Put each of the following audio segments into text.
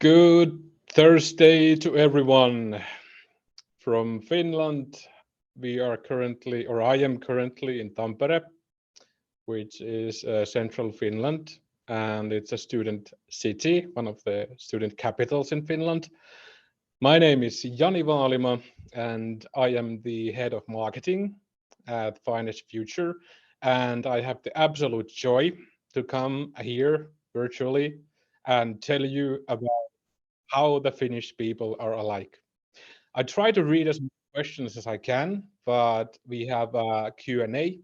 Good Thursday to everyone from Finland. We are currently, or I am currently in Tampere, which is central Finland, and it's a student city, one of the student capitals in Finland. My name is Jani Vaalima, and I am the head of marketing at Finnish Future, and I have the absolute joy to come here virtually and tell you about how the Finnish people are alike. I try to read as many questions as I can, but we have a Q&A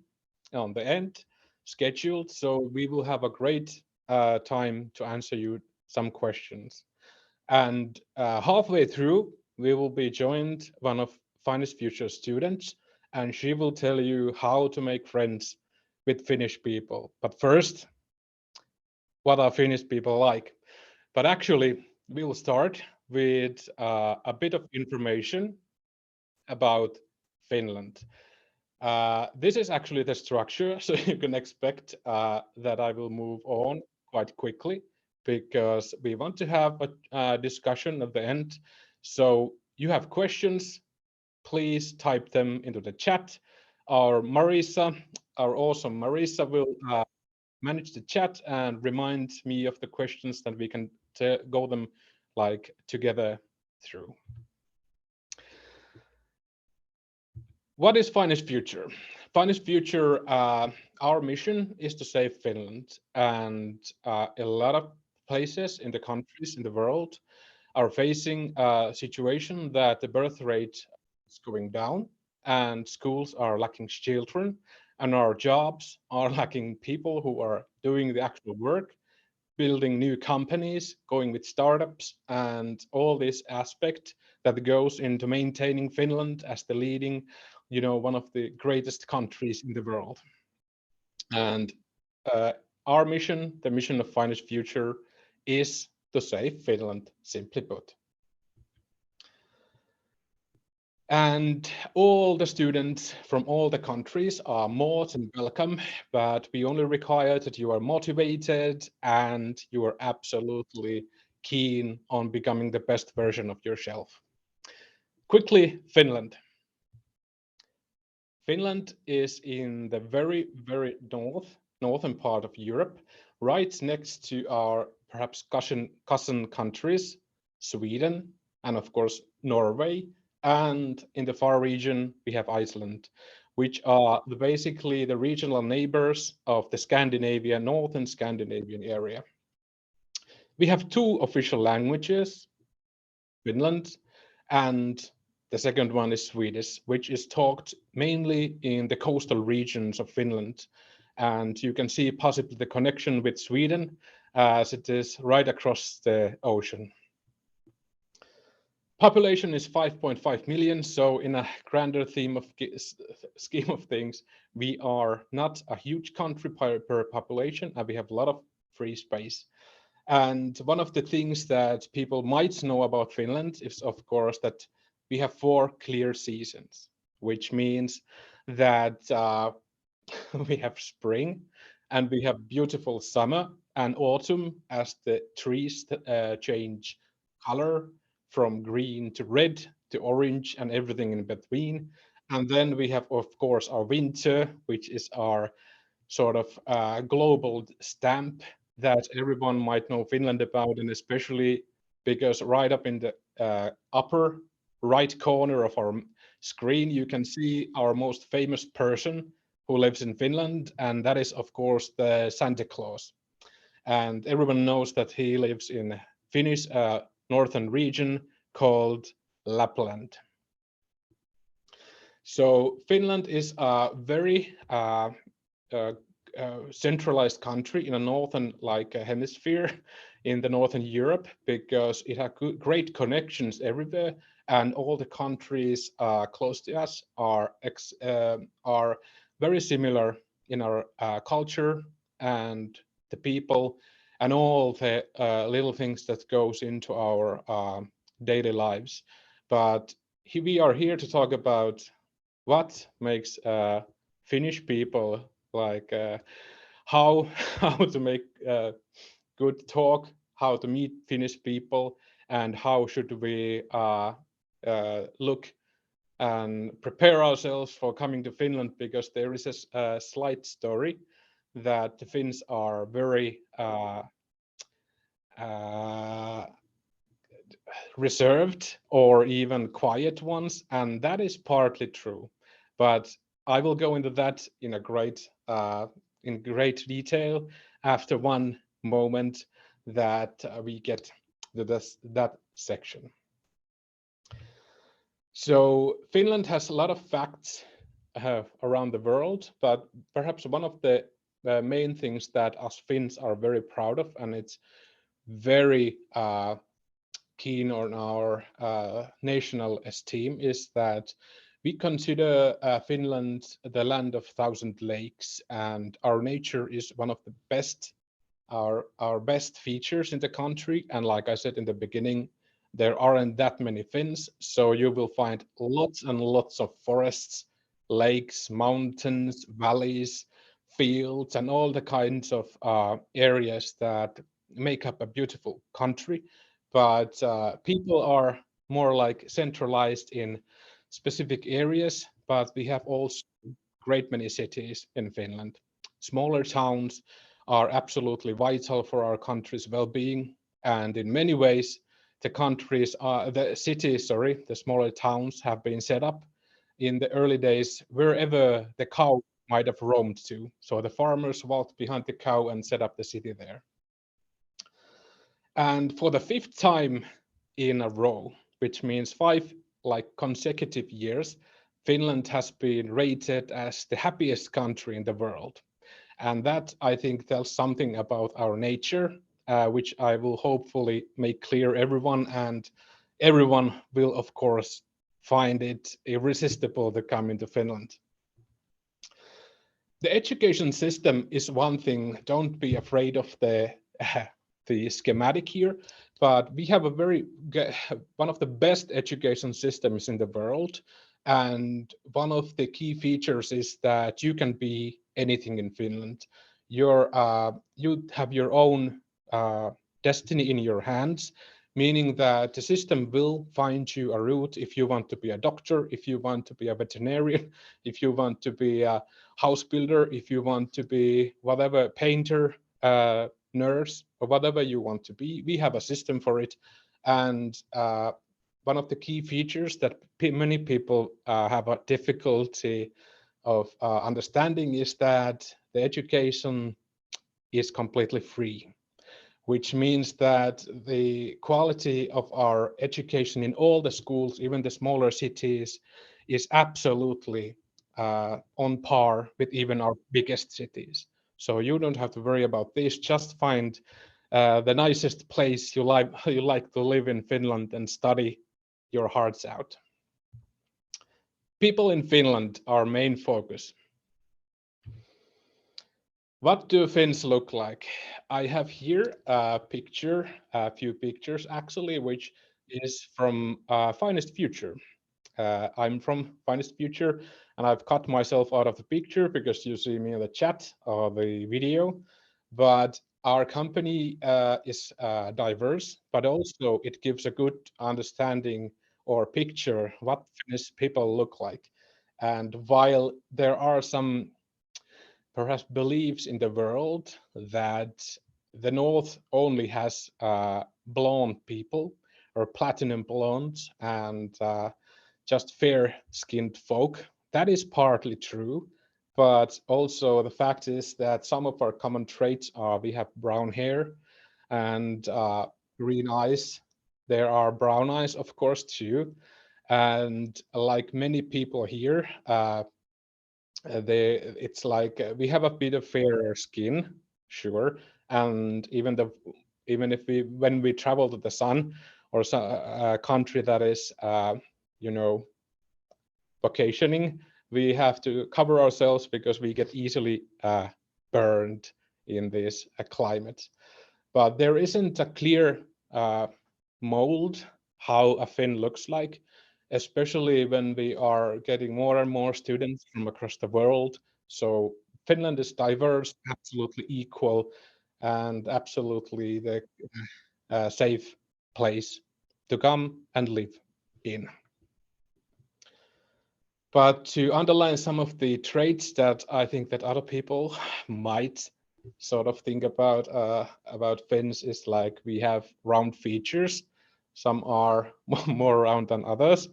on the end scheduled, so we will have a great time to answer you some questions. And halfway through, we will be joined one of Finnish Future students, and she will tell you how to make friends with Finnish people. But first, what are Finnish people like? But actually, we will start with a bit of information about Finland. This is actually the structure, so you can expect that I will move on quite quickly because we want to have a discussion at the end. So you have questions, please type them into the chat. Our awesome Marisa will manage the chat and remind me of the questions that we can go them like together through. What is Finnish Future? Finnish Future, our mission is to save Finland, and a lot of places in the countries in the world are facing a situation that the birth rate is going down and schools are lacking children and our jobs are lacking people who are doing the actual work, building new companies, going with startups, and all this aspect that goes into maintaining Finland as the leading, one of the greatest countries in the world. And our mission, the mission of Finnish Future, is to save Finland, simply put. And all the students from all the countries are more than welcome, but we only require that you are motivated and you are absolutely keen on becoming the best version of yourself. Quickly, Finland. Finland is in the very, very northern part of Europe, right next to our perhaps cousin countries, Sweden, and of course, Norway. And in the far region, we have Iceland, which are basically the regional neighbors of the northern Scandinavian area. We have two official languages, Finland, and the second one is Swedish, which is talked mainly in the coastal regions of Finland. And you can see possibly the connection with Sweden as it is right across the ocean. Population is 5.5 million, so in a grander scheme of things, we are not a huge country per population, and we have a lot of free space. And one of the things that people might know about Finland is, of course, that we have 4 clear seasons, which means that we have spring and we have beautiful summer and autumn as the trees change color from green to red to orange and everything in between. And then we have, of course, our winter, which is our sort of global stamp that everyone might know Finland about, and especially because right up in the upper right corner of our screen, you can see our most famous person who lives in Finland, and that is, of course, the Santa Claus. And everyone knows that he lives in Finnish northern region called Lapland. So Finland is a very centralized country in a northern hemisphere in the northern Europe because it has great connections everywhere, and all the countries close to us are very similar in our culture and the people and all the little things that goes into our daily lives. But we are here to talk about what makes Finnish people like how how to make good talk, how to meet Finnish people, and how should we look and prepare ourselves for coming to Finland, because there is a slight story that the Finns are very uh, reserved or even quiet ones, and that is partly true. But I will go into that in great detail after one moment that we get to that section. So Finland has a lot of facts around the world, but perhaps one of the main things that us Finns are very proud of, and it's very keen on our national esteem, is that we consider Finland the land of thousand lakes, and our nature is one of the best, our best features in the country. And like I said in the beginning, there aren't that many Finns, so you will find lots and lots of forests, lakes, mountains, valleys, fields, and all the kinds of areas that make up a beautiful country. But people are more like centralized in specific areas, but we have also great many cities in Finland. Smaller towns are absolutely vital for our country's well-being, and in many ways, the smaller towns have been set up in the early days wherever the cow might have roamed to. So the farmers walked behind the cow and set up the city there. And for the fifth time in a row, which means five like consecutive years, Finland has been rated as the happiest country in the world. And that, I think, tells something about our nature, which I will hopefully make clear everyone, and everyone will, of course, find it irresistible to come into Finland. The education system is one thing. Don't be afraid of the schematic here, but we have one of the best education systems in the world. And one of the key features is that you can be anything in Finland. You have your own destiny in your hands, meaning that the system will find you a route if you want to be a doctor, if you want to be a veterinarian, if you want to be a house builder, if you want to be whatever, painter, nurse, or whatever you want to be. We have a system for it. And one of the key features that many people have a difficulty of understanding is that the education is completely free, which means that the quality of our education in all the schools, even the smaller cities, is absolutely on par with even our biggest cities. So you don't have to worry about this. Just find the nicest place you like to live in Finland and study your hearts out. People in Finland are main focus. What do Finns look like? I have here a few pictures actually, which is from Finest Future. I'm from Finest Future, and I've cut myself out of the picture because you see me in the chat or the video. But our company is diverse, but also it gives a good understanding or picture what Finnish people look like. And while there are some perhaps beliefs in the world that the North only has blonde people or platinum blondes and just fair-skinned folk. That is partly true, but also the fact is that some of our common traits are we have brown hair and green eyes. There are brown eyes, of course, too. And like many people here, it's like we have a bit of fairer skin, sure, and even if we when we travel to the sun or a country that is you know vacationing, we have to cover ourselves because we get easily burned in this climate. But there isn't a clear mold how a Finn looks like, especially when we are getting more and more students from across the world. So Finland is diverse, absolutely equal, and absolutely safe place to come and live in. But to underline some of the traits that I think that other people might sort of think about Finns is like we have round features. Some are more round than others,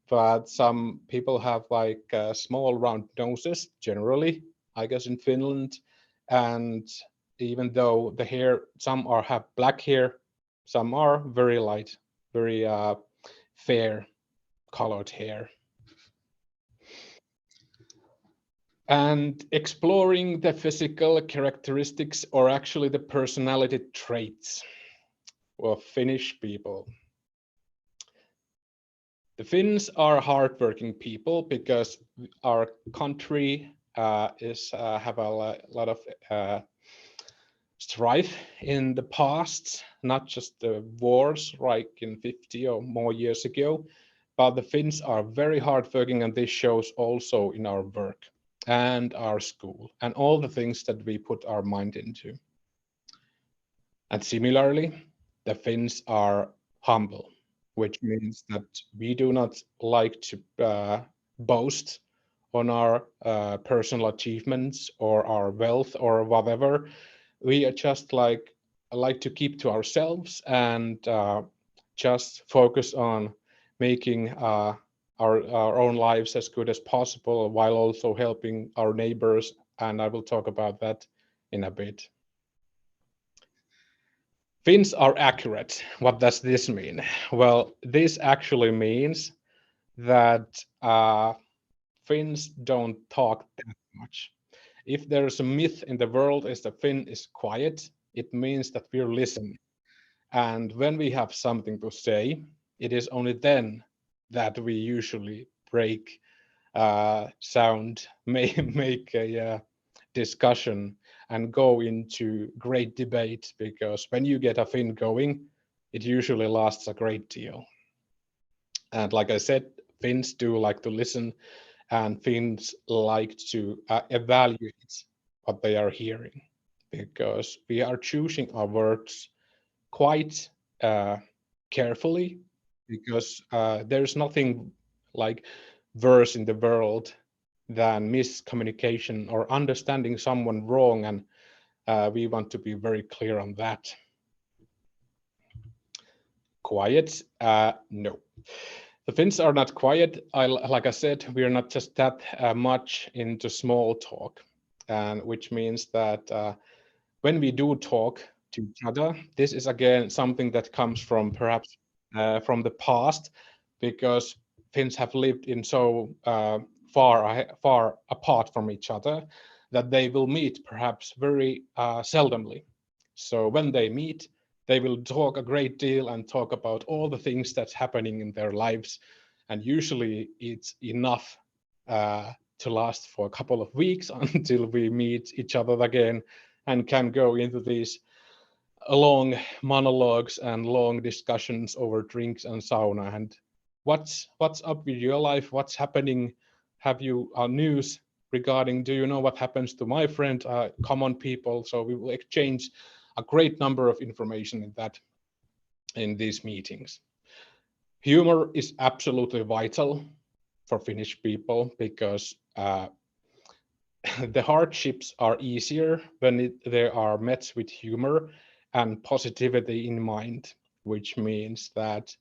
but some people have like small round noses generally, I guess in Finland. And even though the hair, some are have black hair, some are very light, very fair colored hair. And exploring the physical characteristics or actually the personality traits of Finnish people. The Finns are hardworking people because our country is have a lot of strife in the past, not just the wars like in 50 or more years ago, but the Finns are very hardworking, and this shows also in our work and our school and all the things that we put our mind into. And similarly, the Finns are humble, which means that we do not like to boast on our personal achievements or our wealth or whatever. We are just like to keep to ourselves and just focus on making our own lives as good as possible while also helping our neighbors. And I will talk about that in a bit. Finns are accurate. What does this mean? Well, this actually means that Finns don't talk that much. If there's a myth in the world is that Finn is quiet, it means that we're listening. And when we have something to say, it is only then that we usually break sound, make a discussion and go into great debate, because when you get a Finn going, it usually lasts a great deal. And like I said, Finns do like to listen, and Finns like to evaluate what they are hearing, because we are choosing our words quite carefully, because there's nothing like worse in the world than miscommunication or understanding someone wrong, and we want to be very clear on that. Quiet? No. The Finns are not quiet. Like I said, we are not just that much into small talk, and which means that when we do talk to each other, this is again something that comes from perhaps from the past, because Finns have lived in so far apart from each other that they will meet perhaps very seldomly. So when they meet, they will talk a great deal and talk about all the things that's happening in their lives, and usually it's enough to last for a couple of weeks until we meet each other again and can go into these long monologues and long discussions over drinks and sauna and what's up with your life, what's happening, have you news regarding, do you know what happens to my friend, common people. So we will exchange a great number of information in these meetings. Humor is absolutely vital for Finnish people, because the hardships are easier when they are met with humor and positivity in mind, which means that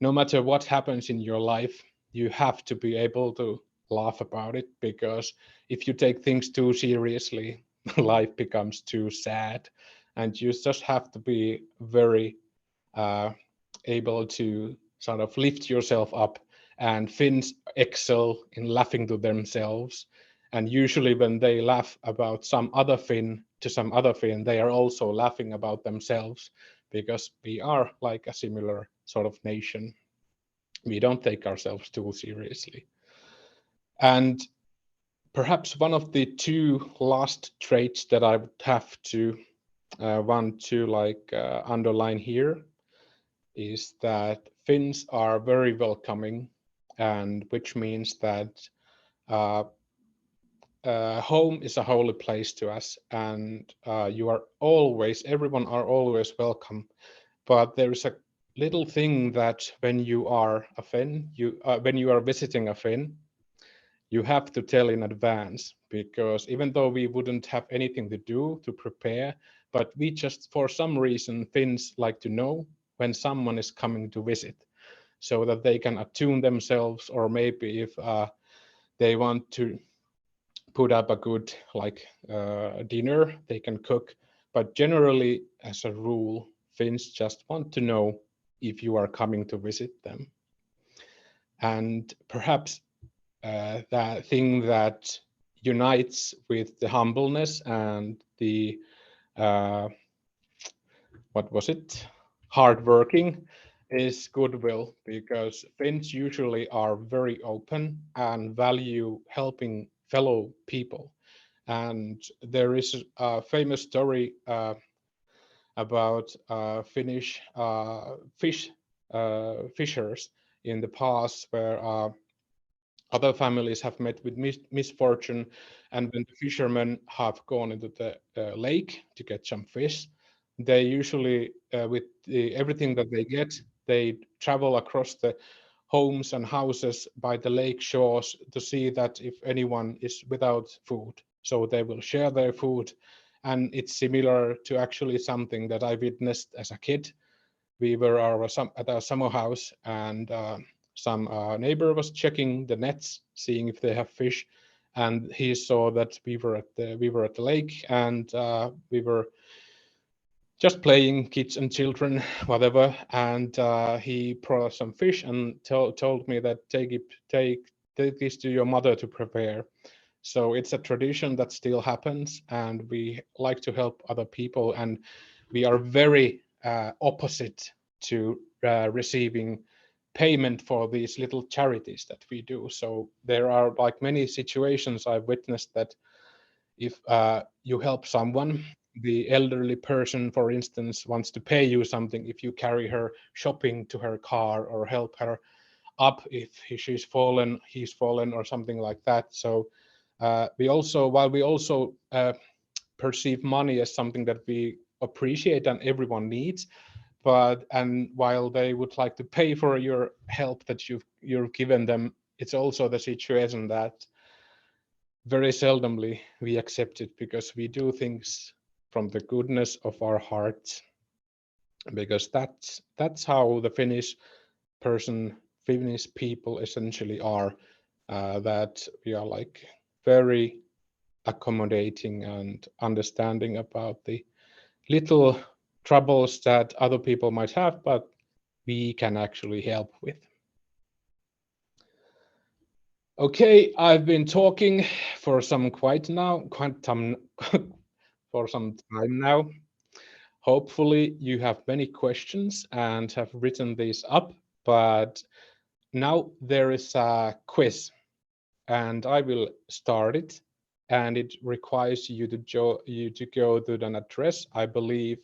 no matter what happens in your life, you have to be able to laugh about it, because if you take things too seriously, life becomes too sad, and you just have to be very able to sort of lift yourself up. And Finns excel in laughing to themselves. And usually when they laugh about some other Finn to some other Finn, they are also laughing about themselves, because we are like a similar sort of nation. We don't take ourselves too seriously. And perhaps one of the two last traits that I would have to want to underline here is that Finns are very welcoming, and which means that home is a holy place to us, and everyone are always welcome. but there's a little thing that when you are a Finn, when you are visiting a Finn, you have to tell in advance, because even though we wouldn't have anything to do to prepare, but we just, for some reason, Finns like to know when someone is coming to visit, so that they can attune themselves, or maybe if they want to put up a good dinner, they can cook. But generally, as a rule, Finns just want to know if you are coming to visit them. And perhaps that thing that unites with the humbleness and the what was it, hardworking, is goodwill, because Finns usually are very open and value helping fellow people. And there is a famous story about Finnish fishers in the past, where other families have met with misfortune, and when the fishermen have gone into the lake to get some fish, they usually, with everything that they get, they travel across the homes and houses by the lake shores to see that if anyone is without food. So they will share their food, and it's similar to actually something that I witnessed as a kid. We were at our summer house, and some neighbor was checking the nets, seeing if they have fish, and he saw that we were at the lake, and we were just playing, kids and children, whatever. And he brought us some fish and told me that take this to your mother to prepare. So it's a tradition that still happens, and we like to help other people, and we are very opposite to receiving payment for these little charities that we do. So there are like many situations I've witnessed that if you help someone, the elderly person, for instance, wants to pay you something if you carry her shopping to her car, or help her up if he's fallen, or something like that. So while we also perceive money as something that we appreciate and everyone needs, and while they would like to pay for your help that you've given them, it's also the situation that very seldomly we accept it, because we do things from the goodness of our hearts, because that's how the Finnish people essentially are, that we are like very accommodating and understanding about the little troubles that other people might have, but we can actually help with. Okay, I've been talking for some for some time now. Hopefully you have many questions and have written these up, but now there is a quiz, and I will start it, and it requires you to go to an address. I believe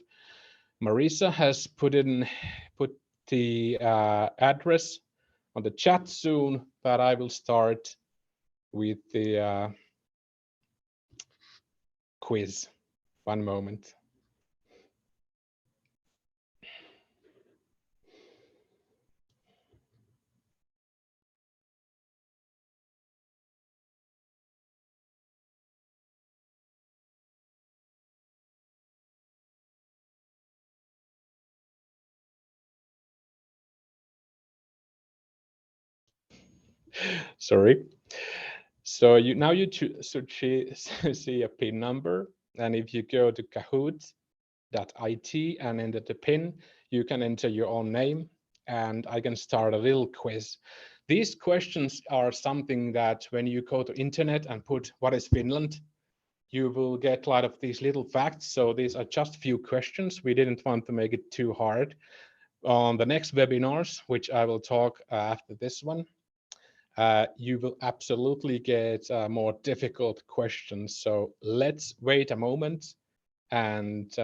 Marisa has put the address on the chat soon, but I will start with the quiz. One moment. Sorry. So you should see a PIN number, and if you go to Kahoot.it and enter the PIN, you can enter your own name, and I can start a little quiz. These questions are something that when you go to internet and put "what is Finland," you will get a lot of these little facts. So these are just few questions. We didn't want to make it too hard. On the next webinars, which I will talk after this one, you will absolutely get more difficult questions. So let's wait a moment and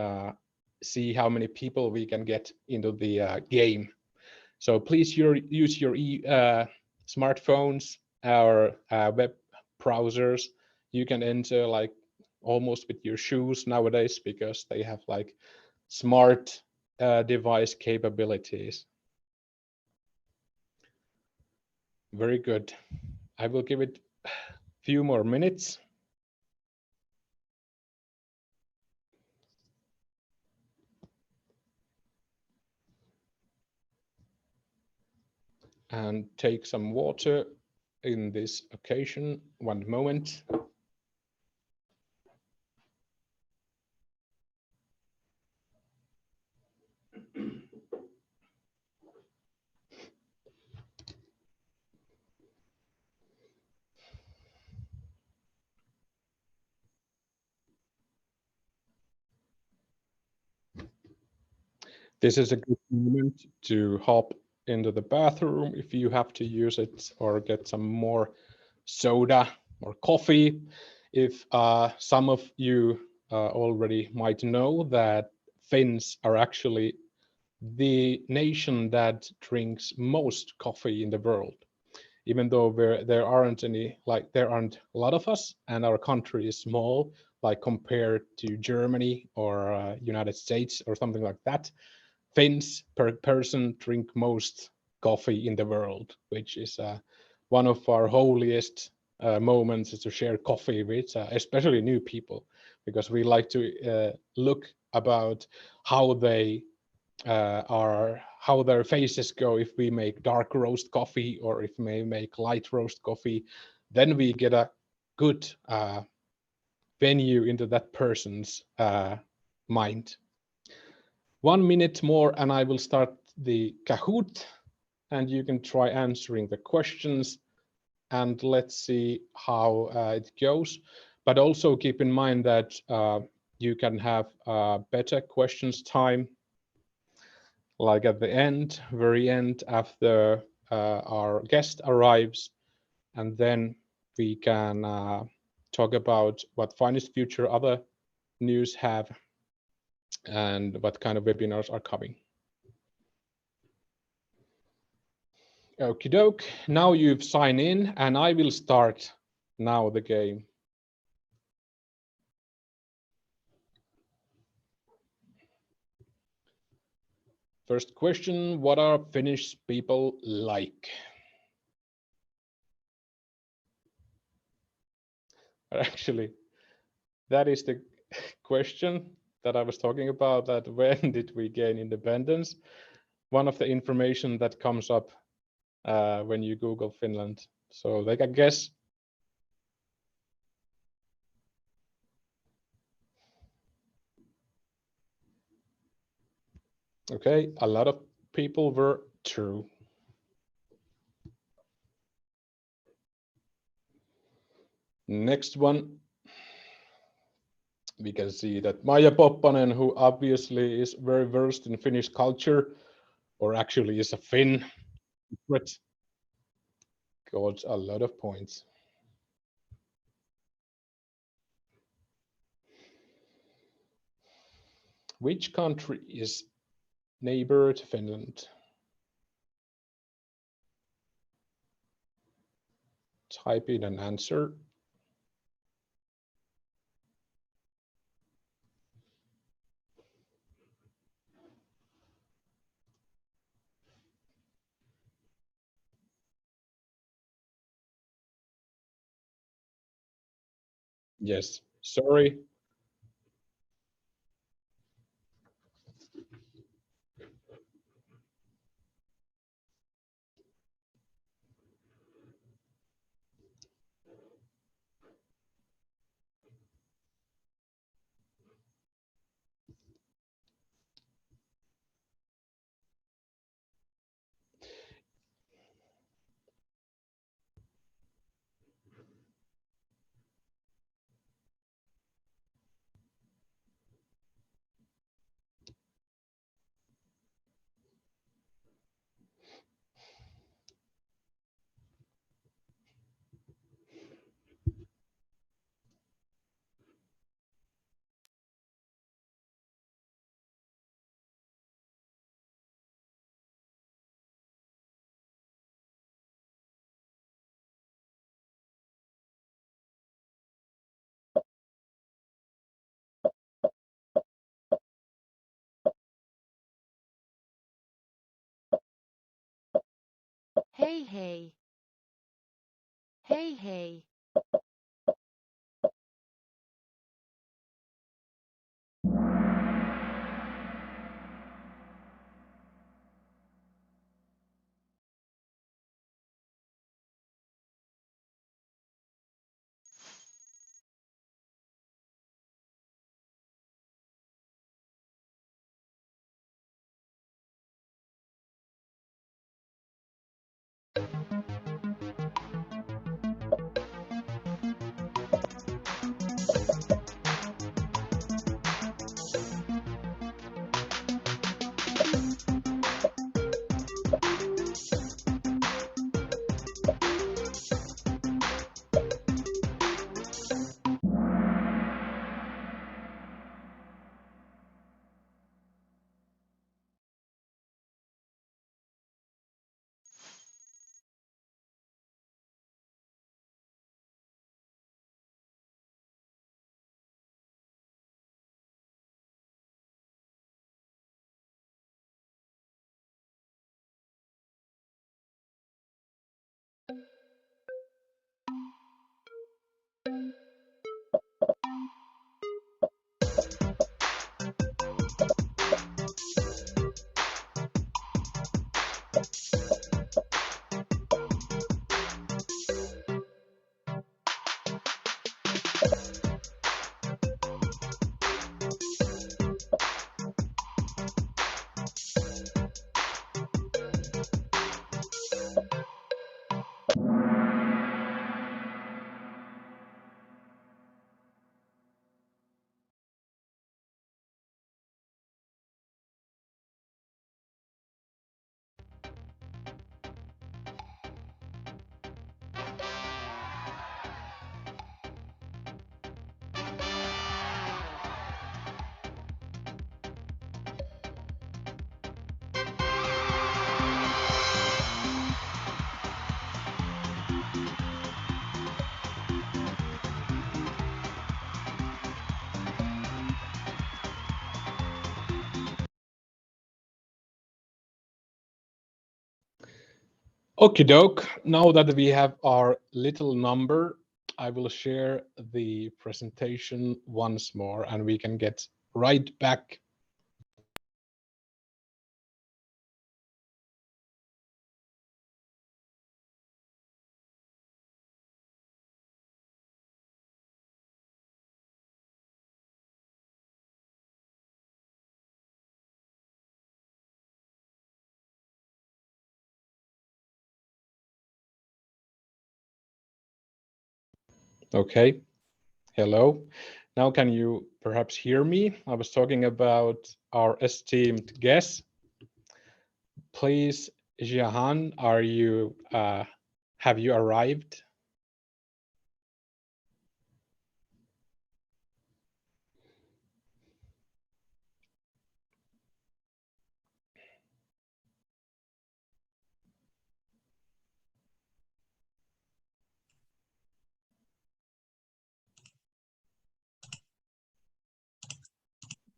see how many people we can get into the game. So please use your smartphones or web browsers. You can enter like almost with your shoes nowadays, because they have like smart device capabilities. Very good. I will give it a few more minutes. And take some water in this occasion. One moment. This is a good moment to hop into the bathroom if you have to use it, or get some more soda or coffee. If some of you already might know that Finns are actually the nation that drinks most coffee in the world, even though there aren't a lot of us, and our country is small, like compared to Germany or United States or something like that. Finns per person drink most coffee in the world, which is one of our holiest moments, is to share coffee with especially new people, because we like to look about how they how their faces go if we make dark roast coffee or if we make light roast coffee. Then we get a good venue into that person's mind. 1 minute more and I will start the Kahoot, and you can try answering the questions, and let's see how it goes. But also keep in mind that you can have better questions time, like at the end, very end, after our guest arrives, and then we can talk about what Finnish future other news have and what kind of webinars are coming. Okie doke, now you've signed in and I will start now the game. First question, what are Finnish people like? Actually, that is the question that I was talking about, that when did we gain independence? One of the information that comes up when you Google Finland. So they can guess. Okay, a lot of people were true. Next one, we can see that Maija Poppanen, who obviously is very versed in Finnish culture, or actually is a Finn, got a lot of points. Which country is neighbor to Finland? Type in an answer. Yes, sorry. Hey, hey. Hey, hey. Okie doke. Now that we have our little number, I will share the presentation once more and we can get right back. Okay. Hello. Now can you perhaps hear me? I was talking about our esteemed guest. Please, Jahan, have you arrived?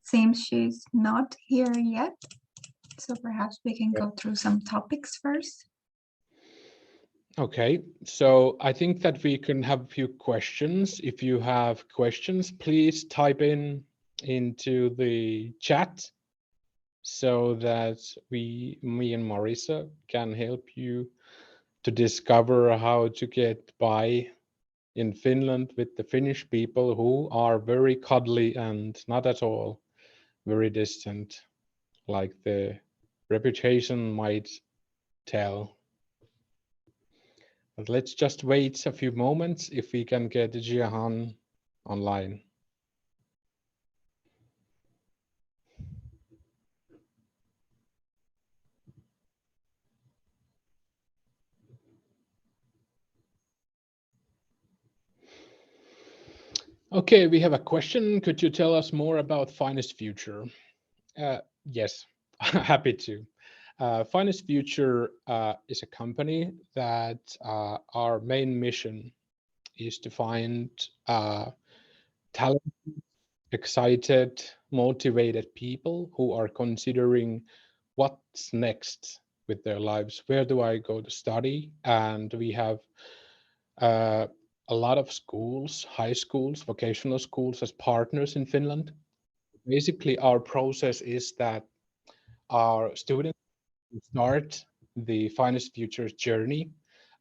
Seems she's not here yet, so perhaps we can go through some topics first. Okay, so I think that we can have a few questions. If you have questions, please type into the chat so that me and Marisa can help you to discover how to get by in Finland with the Finnish people who are very cuddly and not at all very distant, like the reputation might tell. But let's just wait a few moments if we can get Jahan online. Okay, we have a question. Could you tell us more about Finest Future? Yes, happy to. Finest Future is a company that our main mission is to find talented, excited, motivated people who are considering what's next with their lives. Where do I go to study? And we have a lot of schools, high schools, vocational schools as partners in Finland. Basically, our process is that our students who start the Finest Futures journey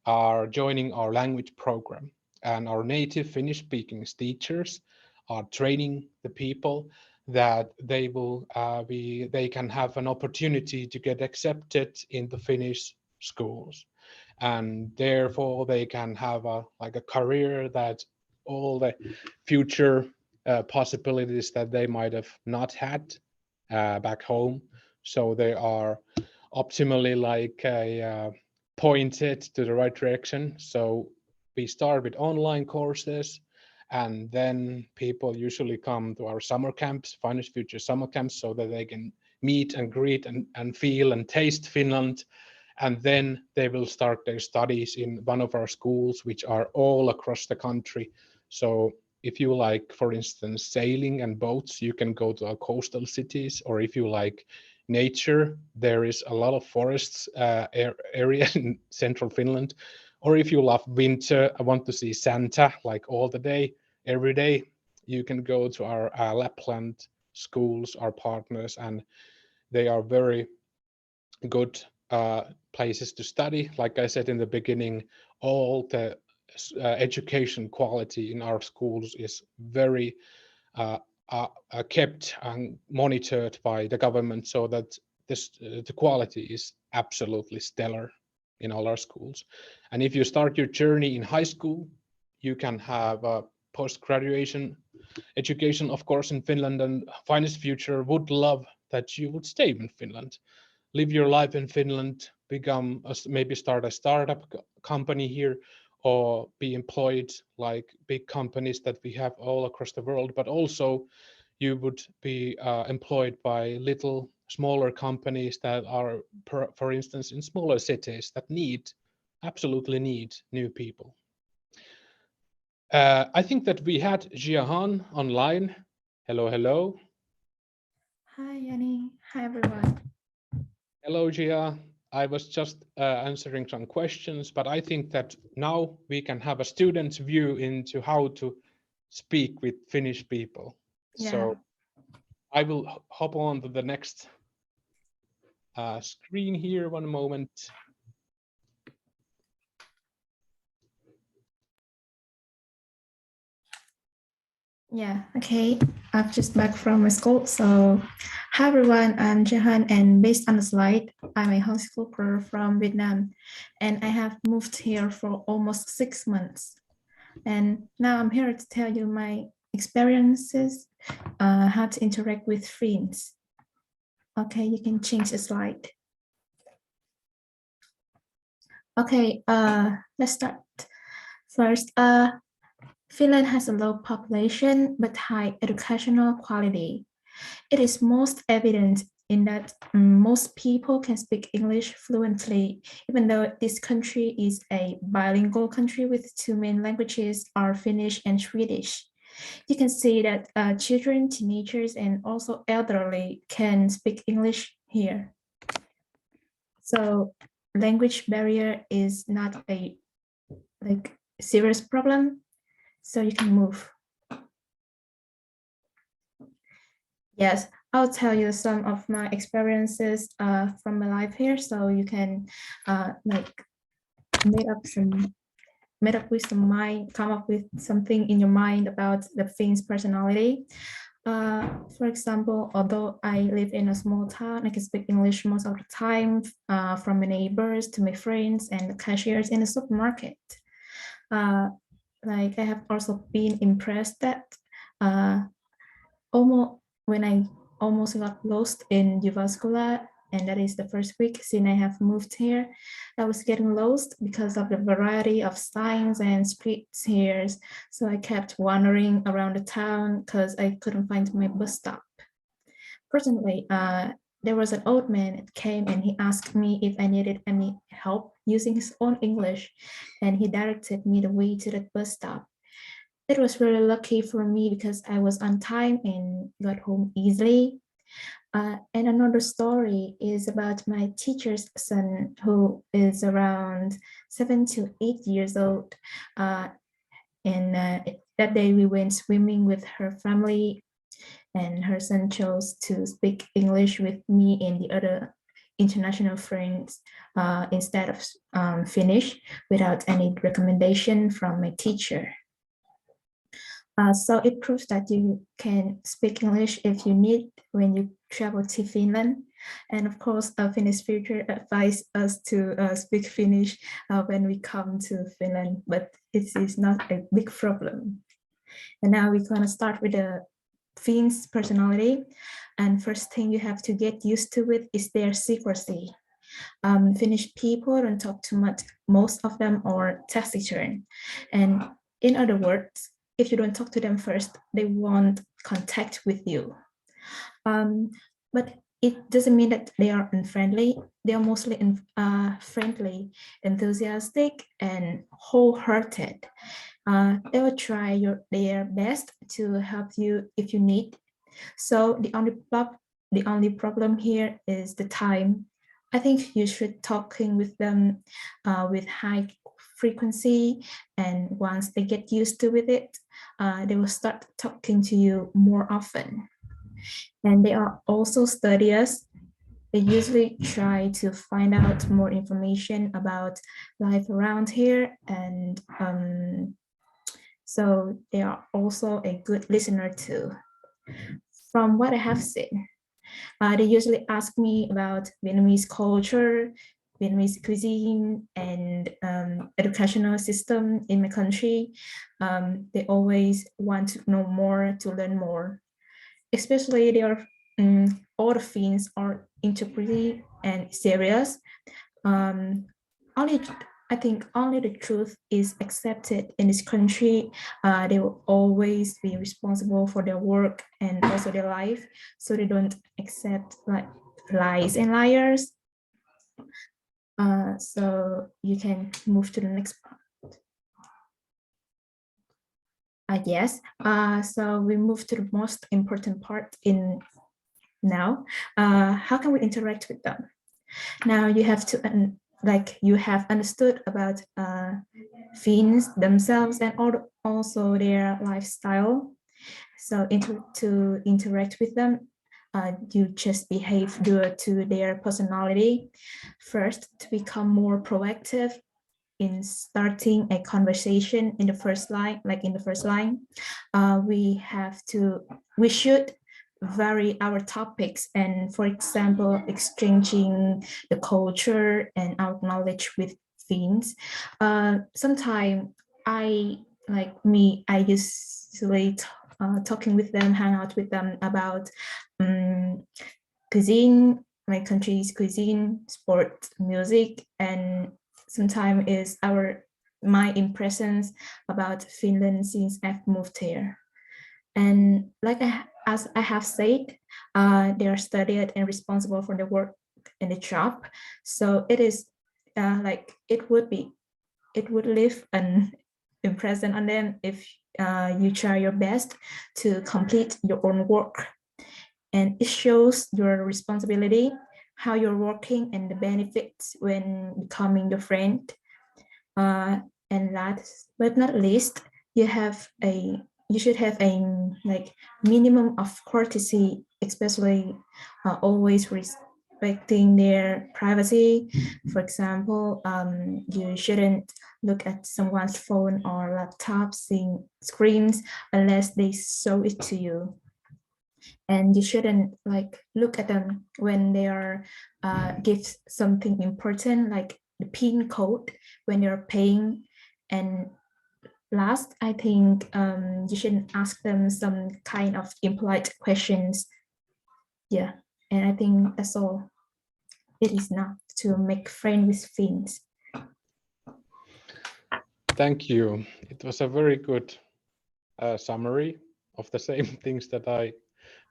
are joining our language program, and our native Finnish speaking teachers are training the people that they can have an opportunity to get accepted in the Finnish schools, and therefore they can have a career that all the future possibilities that they might have not had back home. So they are optimally pointed to the right direction. So we start with online courses, and then people usually come to our summer camps, Finnish Future summer camps, so that they can meet and greet and feel and taste Finland. And then they will start their studies in one of our schools, which are all across the country. So if you like, for instance, sailing and boats, you can go to our coastal cities. Or if you like nature, there is a lot of forests area in central Finland. Or if you love winter, I want to see Santa like all the day, every day, you can go to our Lapland schools, our partners, and they are very good places to study. Like I said in the beginning, all the education quality in our schools is very kept and monitored by the government, so that the quality is absolutely stellar in all our schools. And if you start your journey in high school, you can have a post-graduation education, of course, in Finland, and Finest Future would love that you would stay in Finland, live your life in Finland, maybe start a startup company here, or be employed like big companies that we have all across the world. But also you would be employed by little smaller companies that are, for instance, in smaller cities that absolutely need new people. I think that we had Jahan online. Hello, hello. Hi, Yanni. Hi, everyone. Hello, Gia. I was just answering some questions, but I think that now we can have a student's view into how to speak with Finnish people. Yeah. So I will hop on to the next screen here, one moment. Yeah, okay. I've just back from my school. So, hi everyone, I'm Jahan, and based on the slide, I'm a homeschooler from Vietnam, and I have moved here for almost 6 months. And now I'm here to tell you my experiences, how to interact with friends. Okay, you can change the slide. Okay, let's start. First, Finland has a low population but high educational quality. It is most evident in that most people can speak English fluently, even though this country is a bilingual country with two main languages are Finnish and Swedish. You can see that children, teenagers, and also elderly can speak English here. So language barrier is not a serious problem. So you can move. Yes, I'll tell you some of my experiences from my life here, so you can come up with something in your mind about the Finns personality. For example, although I live in a small town, I can speak English most of the time, from my neighbors to my friends and the cashiers in the supermarket. I have also been impressed that when I almost got lost in Jyväskylä, and that is the first week since I have moved here, I was getting lost because of the variety of signs and streets here. So I kept wandering around the town because I couldn't find my bus stop. Fortunately, there was an old man that came and he asked me if I needed any help using his own English, and he directed me the way to the bus stop. It was really lucky for me because I was on time and got home easily. And another story is about my teacher's son, who is around 7 to 8 years old. And that day we went swimming with her family, and her son chose to speak English with me and the other international friends instead of Finnish, without any recommendation from my teacher. So it proves that you can speak English if you need when you travel to Finland. And of course, Finnish future advised us to speak Finnish when we come to Finland, but it is not a big problem. And now we're gonna start with the Finns personality. And first thing you have to get used to it is their secrecy. Finnish people don't talk too much. Most of them are taciturn. And in other words, if you don't talk to them first, they won't contact with you. But it doesn't mean that they are unfriendly. They are mostly friendly, enthusiastic, and wholehearted. They will try their best to help you if you need. So the only problem here is the time. I think you should talking with them with high frequency, and once they get used to with it, they will start talking to you more often. And they are also studious. They usually try to find out more information about life around here, and so they are also a good listener too. From what I have seen, they usually ask me about Vietnamese culture, Vietnamese cuisine, and educational system in my country. They always want to know more, to learn more. Especially all the Finns are interpretive and serious. I think only the truth is accepted in this country. They will always be responsible for their work and also their life, so they don't accept like lies and liars. So you can move to the next part. Yes, so we move to the most important part in now. How can we interact with them? Now you have to you have understood about Finns themselves and also their lifestyle. So to interact with them, you just behave due to their personality. First, to become more proactive in starting a conversation in the first line, we should vary our topics, and for example, exchanging the culture and our knowledge with Finns. Sometimes I usually talking with them, hang out with them about cuisine, my country's cuisine, sport, music, and sometimes is my impressions about Finland since I've moved here. And as I have said, they are studied and responsible for the work in the job. So it is it would leave an impression on them if you try your best to complete your own work. And it shows your responsibility, how you're working, and the benefits when becoming your friend. And last but not least, you should have a minimum of courtesy, especially always respecting their privacy. For example, you shouldn't look at someone's phone or laptop, seeing screens unless they show it to you. And you shouldn't look at them when they are give something important like the PIN code when they're paying. And last, I think you shouldn't ask them some kind of impolite questions. Yeah, and I think that's all. It is enough to make friends with Finns. Thank you. It was a very good summary of the same things that I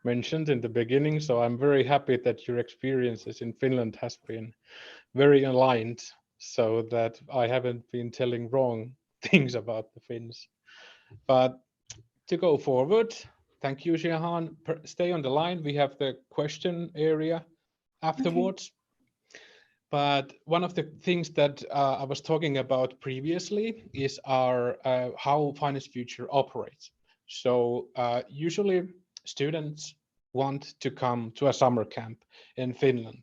mentioned in the beginning. So I'm very happy that your experiences in Finland has been very aligned, so that I haven't been telling wrong things about the Finns. But to go forward, thank you, Jahan. Stay on the line. We have the question area afterwards. But one of the things that I was talking about previously is our how Finance Future operates. So usually students want to come to a summer camp in Finland,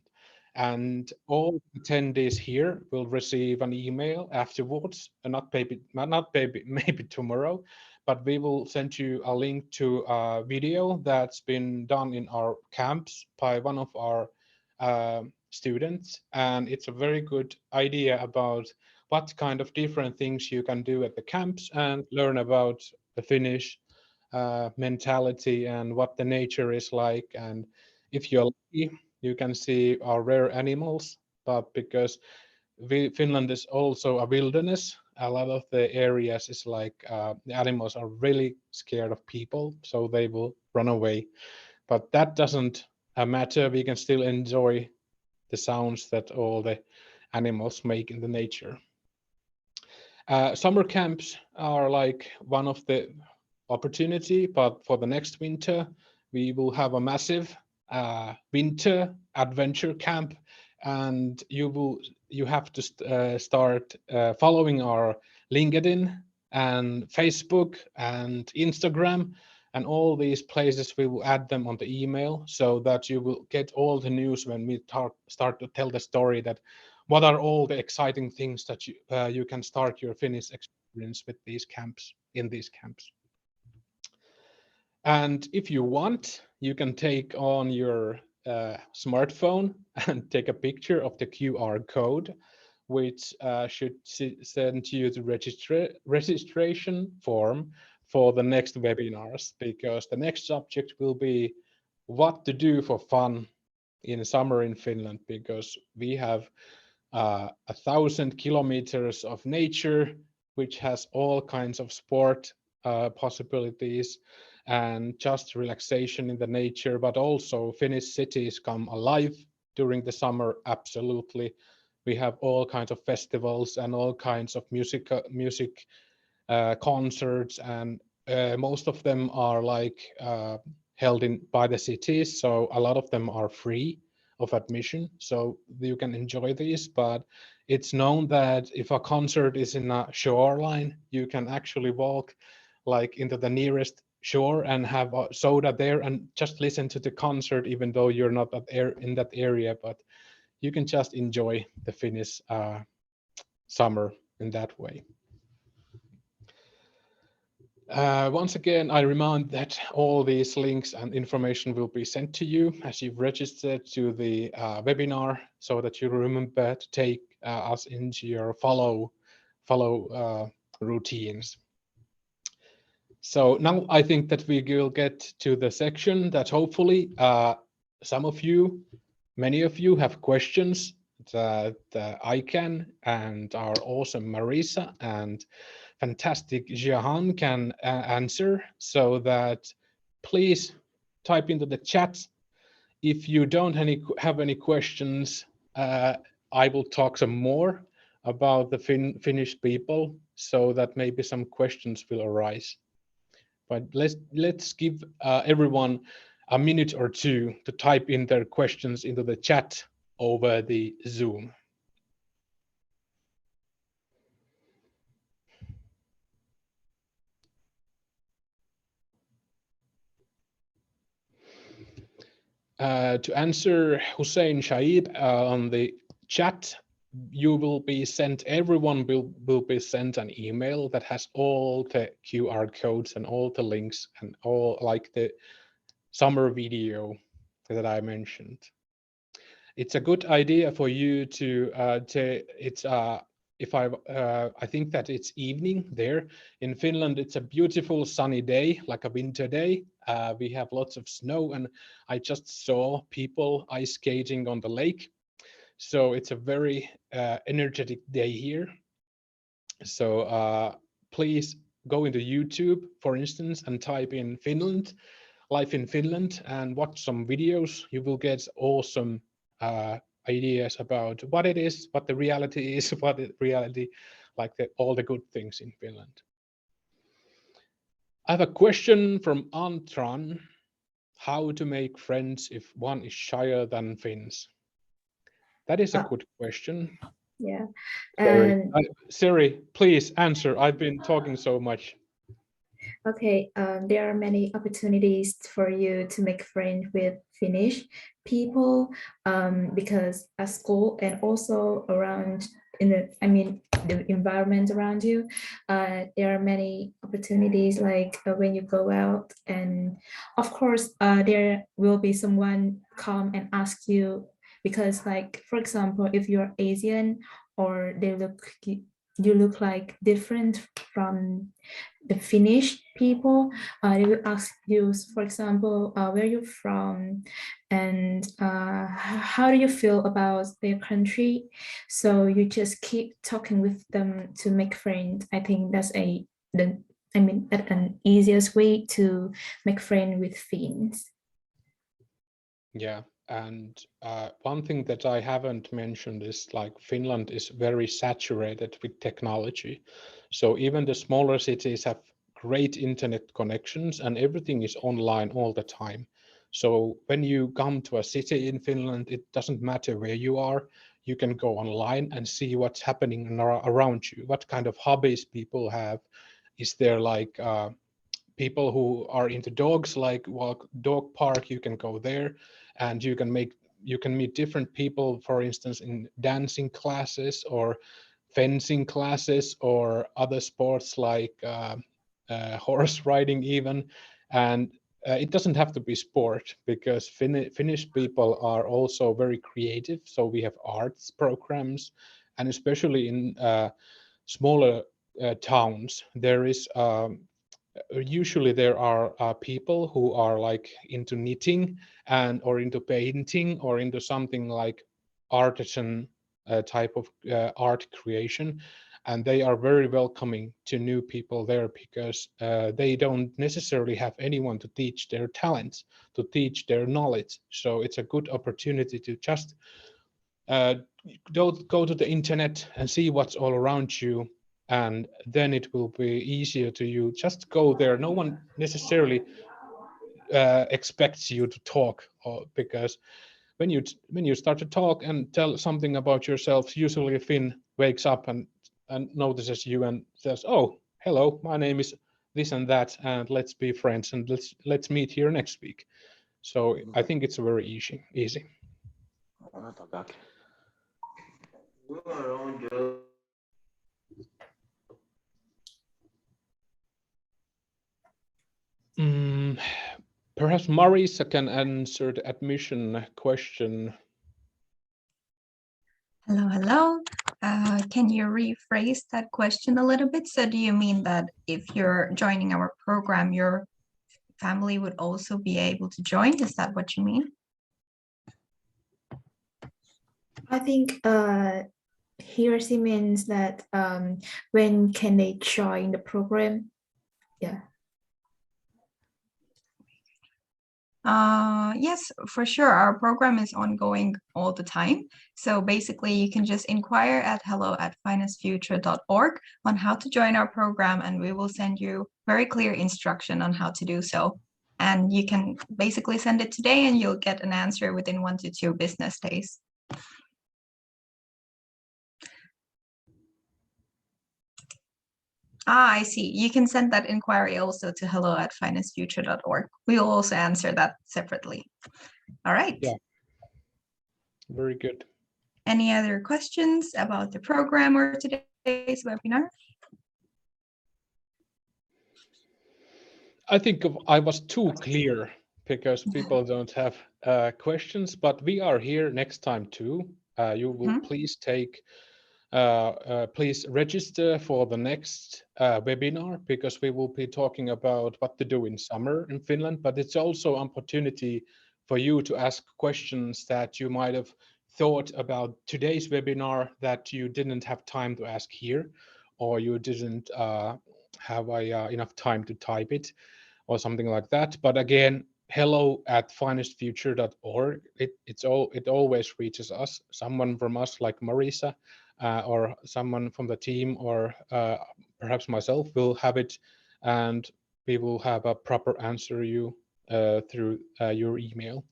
and all attendees here will receive an email afterwards, and maybe tomorrow, but we will send you a link to a video that's been done in our camps by one of our students, and it's a very good idea about what kind of different things you can do at the camps and learn about the Finnish mentality and what the nature is like. And if you're lucky, you can see our rare animals, but because Finland is also a wilderness, a lot of the areas is like the animals are really scared of people, so they will run away. But that doesn't matter. We can still enjoy the sounds that all the animals make in the nature. Summer camps are like one of the opportunity, but for the next winter, we will have a massive winter adventure camp, and you have to start following our LinkedIn and Facebook and Instagram and all these places. We will add them on the email so that you will get all the news when we start to tell the story that what are all the exciting things that you can start your Finnish experience with these camps, in these camps. And if you want, you can take on your smartphone and take a picture of the QR code, which should send you the registration form for the next webinars, because the next subject will be what to do for fun in summer in Finland, because we have 1,000 kilometers of nature, which has all kinds of sport possibilities and just relaxation in the nature, but also Finnish cities come alive during the summer. Absolutely. We have all kinds of festivals and all kinds of music concerts, and most of them are like held by the cities, so a lot of them are free of admission, so you can enjoy these. But it's known that if a concert is in a shoreline, you can actually walk like into the nearest shore and have a soda there and just listen to the concert, even though you're not in that area, but you can just enjoy the Finnish summer in that way. Once again, I remind that all these links and information will be sent to you as you've registered to the webinar, so that you remember to take us into your follow routines. So now I think that we will get to the section that hopefully many of you have questions that I can and our awesome Marisa and fantastic Jahan can answer. So that please type into the chat. If you don't have any questions, I will talk some more about the Finnish people, so that maybe some questions will arise. But let's give everyone a minute or two to type in their questions into the chat over the Zoom. To answer Hussein Shaib on the chat, everyone will be sent an email that has all the QR codes and all the links and all like the summer video that I mentioned. It's a good idea for you to I think that it's evening there in Finland. It's a beautiful sunny day, like a winter day. We have lots of snow, and I just saw people ice skating on the lake. So it's a very energetic day here. So please go into YouTube, for instance, and type in Finland, life in Finland, and watch some videos. You will get awesome ideas about what it is, what the reality is, all the good things in Finland. I have a question from Antran. How to make friends if one is shyer than Finns? That is a good question. Yeah. Siri, And Siri, please answer. I've been talking so much. okay, there are many opportunities for you to make friends with Finnish people because at school and also around the environment around you, there are many opportunities like when you go out, and of course there will be someone come and ask you because, like, for example, if you're Asian or you look like different from the Finnish people, they will ask you, for example, where you're from and how do you feel about their country. So you just keep talking with them to make friends. I think that's an easiest way to make friends with Finns. Yeah, and one thing that I haven't mentioned is like Finland is very saturated with technology. So even the smaller cities have great internet connections and everything is online all the time. So when you come to a city in Finland, it doesn't matter where you are, you can go online and see what's happening around you, what kind of hobbies people have. Is there like people who are into dogs, like walk dog park, you can go there and you can meet different people, for instance in dancing classes or fencing classes or other sports like horse riding even. And it doesn't have to be sport because Finnish people are also very creative, so we have arts programs, and especially in smaller towns there is usually there are people who are like into knitting and or into painting or into something like artisan type of art creation, and they are very welcoming to new people there because they don't necessarily have anyone to teach their talents, to teach their knowledge. So it's a good opportunity to just go to the internet and see what's all around you, and then it will be easier to you just go there. No one necessarily expects you to talk, or because when you start to talk and tell something about yourself, usually a Finn wakes up and notices you and says, oh, hello, my name is this and that, and let's be friends and let's meet here next week. So I think it's very easy. Perhaps Marisa can answer the admission question. Hello. Can you rephrase that question a little bit? So do you mean that if you're joining our program, your family would also be able to join? Is that what you mean? I think here she means that when can they join the program? Yeah. Yes, for sure. Our program is ongoing all the time. So basically you can just inquire at hello@finestfuture.org on how to join our program, and we will send you very clear instruction on how to do so. And you can basically send it today and you'll get an answer within 1 to 2 business days. I see. You can send that inquiry also to hello@finestfuture.org. We will also answer that separately. All right. Yeah. Very good. Any other questions about the program or today's webinar? I think I was too clear because people don't have questions, but we are here next time too. You will please please register for the next webinar, because we will be talking about what to do in summer in Finland, but it's also an opportunity for you to ask questions that you might have thought about today's webinar that you didn't have time to ask here, or you didn't have enough time to type it or something like that. But again, hello@finestfuture.org. It always reaches us, someone from us like Marisa, or someone from the team, or perhaps myself will have it, and we will have a proper answer you through your email.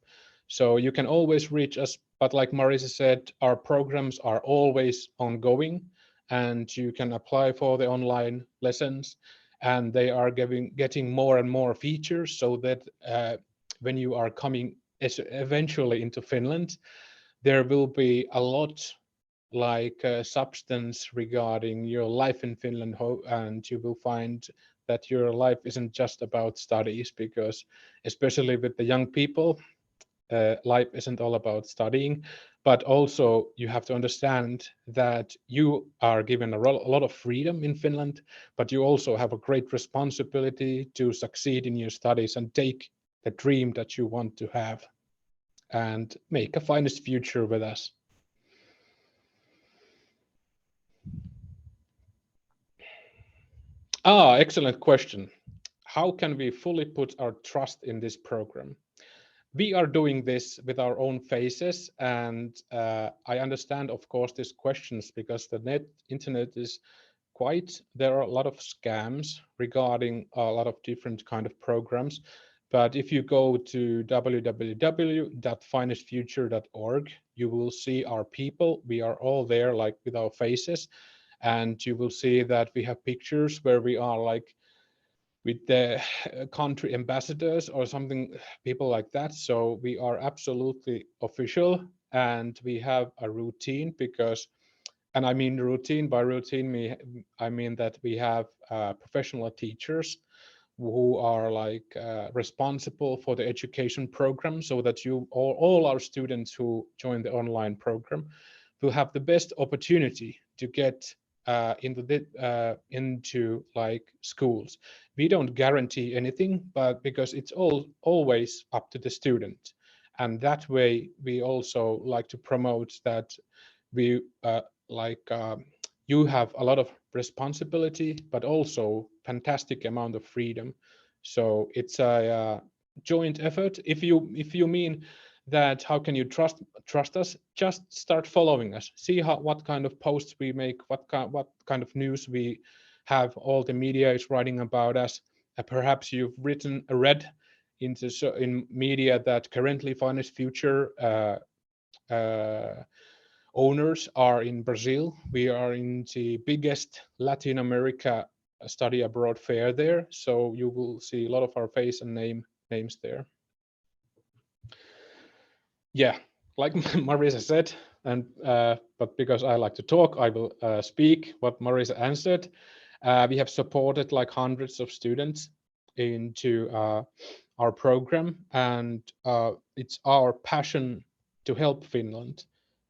So you can always reach us, but like Marisa said, our programs are always ongoing, and you can apply for the online lessons, and they are getting more and more features, so that when you are coming eventually into Finland, there will be a lot like substance regarding your life in Finland, and you will find that your life isn't just about studies, because especially with the young people, life isn't all about studying, but also you have to understand that you are given a lot of freedom in Finland, but you also have a great responsibility to succeed in your studies and take the dream that you want to have and make a finest future with us. Excellent question. How can we fully put our trust in this program? We are doing this with our own faces, and I understand, of course, these questions, because the internet is there are a lot of scams regarding a lot of different kind of programs. But if you go to www.finestfuture.org, you will see our people. We are all there, like with our faces, and you will see that we have pictures where we are like with the country ambassadors or something, people like that. So we are absolutely official, and we have a routine, because, and I mean routine, by routine I mean that we have professional teachers who are like responsible for the education program, so that all our students who join the online program will have the best opportunity to get into like schools. We don't guarantee anything, but because it's always up to the student, and that way we also like to promote that we you have a lot of responsibility, but also fantastic amount of freedom. So it's a joint effort. If you mean that how can you trust us, just start following us, see what kind of posts we make, what kind of news we have, all the media is writing about us. Perhaps you've read in media that currently Finnish Future owners are in Brazil. We are in the biggest Latin America study abroad fair there, so you will see a lot of our face and names there. Yeah, like Marisa said, and but because I like to talk, I will speak what Marisa answered. We have supported like hundreds of students into our program, and it's our passion to help Finland.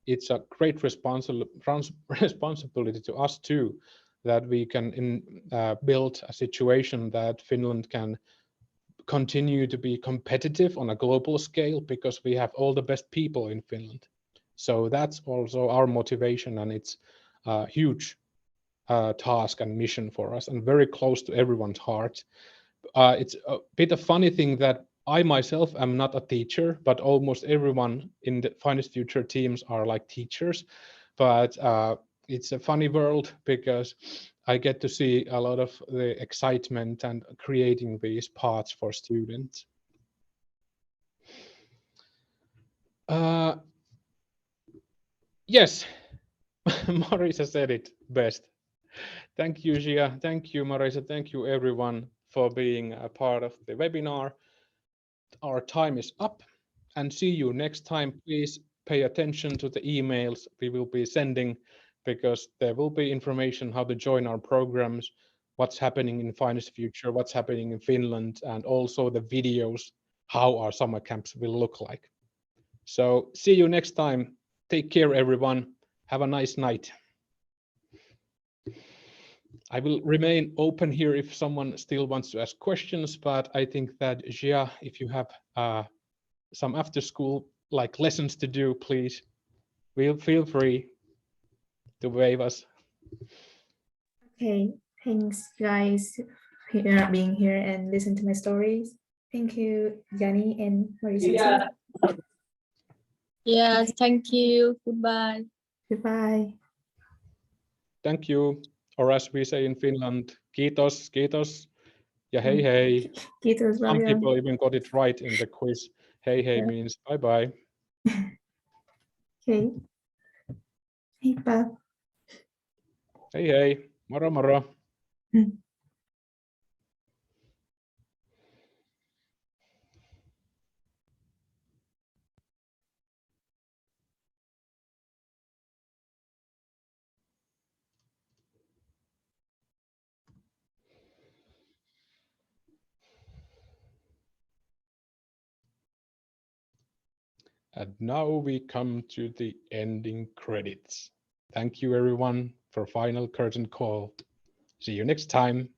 It's a great responsibility to us too, that we can build a situation that Finland can continue to be competitive on a global scale, because we have all the best people in Finland. So that's also our motivation, and it's a huge task and mission for us, and very close to everyone's heart. It's a bit of funny thing that I myself am not a teacher, but almost everyone in the Finest Future teams are like teachers. But it's a funny world, because I get to see a lot of the excitement and creating these paths for students. Yes, Marisa said it best. Thank you, Gia. Thank you, Marisa. Thank you, everyone, for being a part of the webinar. Our time is up, and see you next time. Please pay attention to the emails we will be sending, because there will be information how to join our programs, what's happening in Finest Future, what's happening in Finland, and also the videos, how our summer camps will look like. So see you next time. Take care, everyone. Have a nice night. I will remain open here if someone still wants to ask questions, but I think that Gia, if you have some after school like lessons to do, please feel free to wave us. Okay, thanks guys for being here and listen to my stories. Thank you, Yanni and Marisa. Yeah. Yes, thank you. Goodbye. Goodbye. Thank you, or as we say in Finland, kiitos, kiitos. Yeah, hey, hey. Kiitos Some paljon. people even got it right in the quiz. Hey, hey Yeah. means bye-bye. Okei. Heippa. Hey, hey. Moro, moro. And now we come to the ending credits. Thank you everyone for final curtain call. See you next time.